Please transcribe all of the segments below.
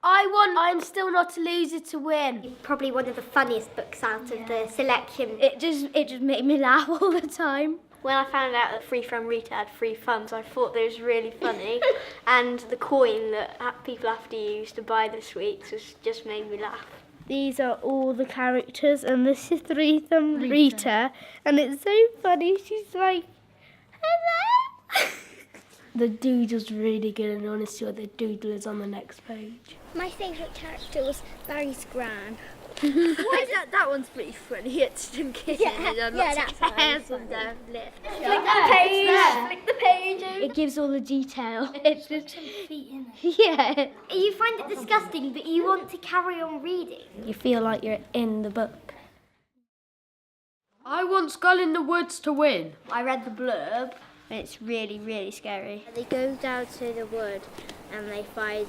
I want I'm Still Not a Loser to win. Probably one of the funniest books out of the selection. It just made me laugh all the time. When I found out that Free From Rita had free thumbs, I thought that was really funny. And the coin that people have to use to buy the sweets just made me laugh. These are all the characters, and this is Three Thumb Rita, and it's so funny. She's like, hello. The doodle's really good, and honestly, the doodle is on the next page. My favourite character was Barry's gran. That one's pretty funny. It's him kissing and lots of hairs on their lip. Flick the page. It gives all the detail. It's just Feet in it. yeah. You find it disgusting, but you want to carry on reading. You feel like you're in the book. I want Skull in the Woods to win. I read the blurb, and it's really, really scary. They go down to the wood and they find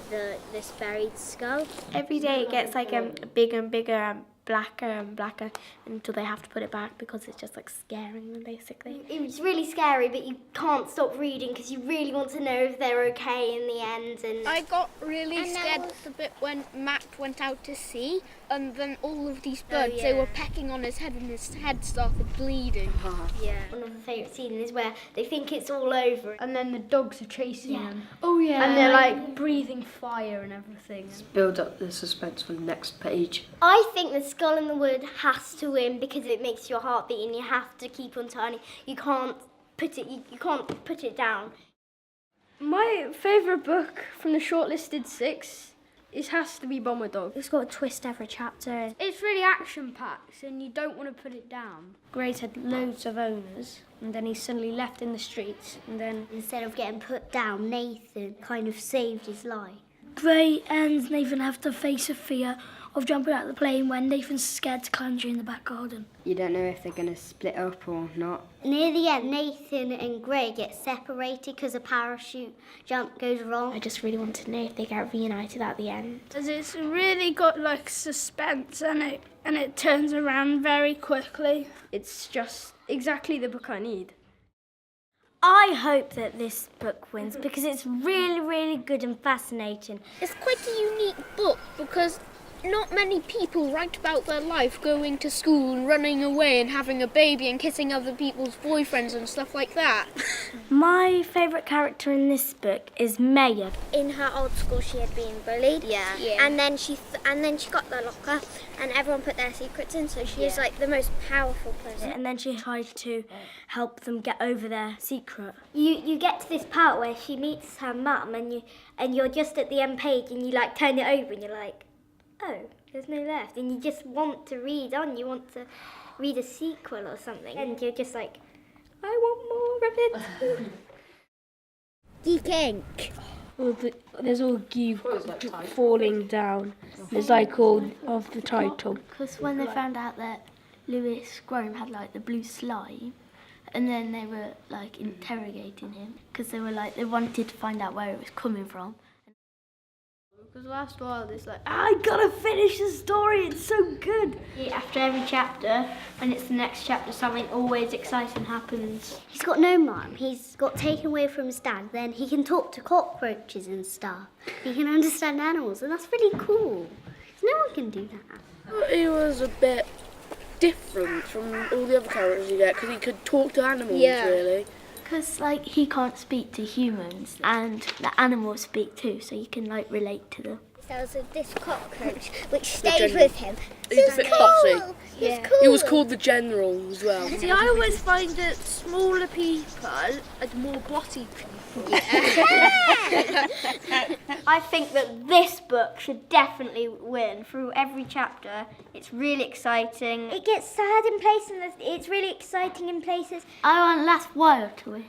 this buried skull. Every day it gets like bigger and bigger and blacker until they have to put it back because it's just like scaring them basically. It was really scary, but you can't stop reading because you really want to know if they're okay in the end. And I got really scared the bit when Matt went out to sea, and then all of these birds, they were pecking on his head and his head started bleeding. Yeah. one of the favourite scenes is where they think it's all over. And then the dogs are chasing them. Oh yeah. And they're like breathing fire and everything. Build up the suspense for the next page. I think the Skull in the Wood has to win because it makes your heart beat and you have to keep on turning. You can't put it down. My favourite book from the shortlisted 6 has to be Bomber Dog. It's got a twist every chapter. It's really action-packed and you don't want to put it down. Gray's had loads of owners and then he's suddenly left in the streets and then... Instead of getting put down, Nathan kind of saved his life. Gray and Nathan have to face a fear of jumping out of the plane when Nathan's scared to climb in the back garden. You don't know if they're going to split up or not. Near the end, Nathan and Gray get separated because a parachute jump goes wrong. I just really want to know if they get reunited at the end. It's really got like suspense and it turns around very quickly. It's just exactly the book I need. I hope that this book wins because it's really, really good and fascinating. It's quite a unique book because not many people write about their life going to school and running away and having a baby and kissing other people's boyfriends and stuff like that. My favourite character in this book is Maya. In her old school, she had been bullied. Yeah. And then she got the locker, and everyone put their secrets in. So she is like the most powerful person. And then she tried to help them get over their secret. You get to this part where she meets her mum, and you're just at the end page, and you like turn it over, and you're like, oh, there's no left, and you just want to read on. You want to read a sequel or something, and you're just like, I want more of it. Geek Ink. There's all geek falling down. There's like all of the title. Because when they found out that Lewis Graham had like the blue slime, and then they were like interrogating him because they wanted to find out where it was coming from. Because last while it's like, I gotta finish the story, it's so good. After every chapter, when it's the next chapter, something always exciting happens. He's got no mum. He's got taken away from his dad. Then he can talk to cockroaches and stuff. He can understand animals, and that's really cool. No one can do that. He was a bit different from all the other characters you get because he could talk to animals, really. Because like he can't speak to humans and the animals speak too, so you can like relate to them. There was this cockroach which stayed with him. He's a bit bossy. He was cool. He was called the General as well. See, I always find that smaller people are more bossy people. I think that this book should definitely win through every chapter. It's really exciting. It gets sad in places, and it's really exciting in places. I want Last Wild to win.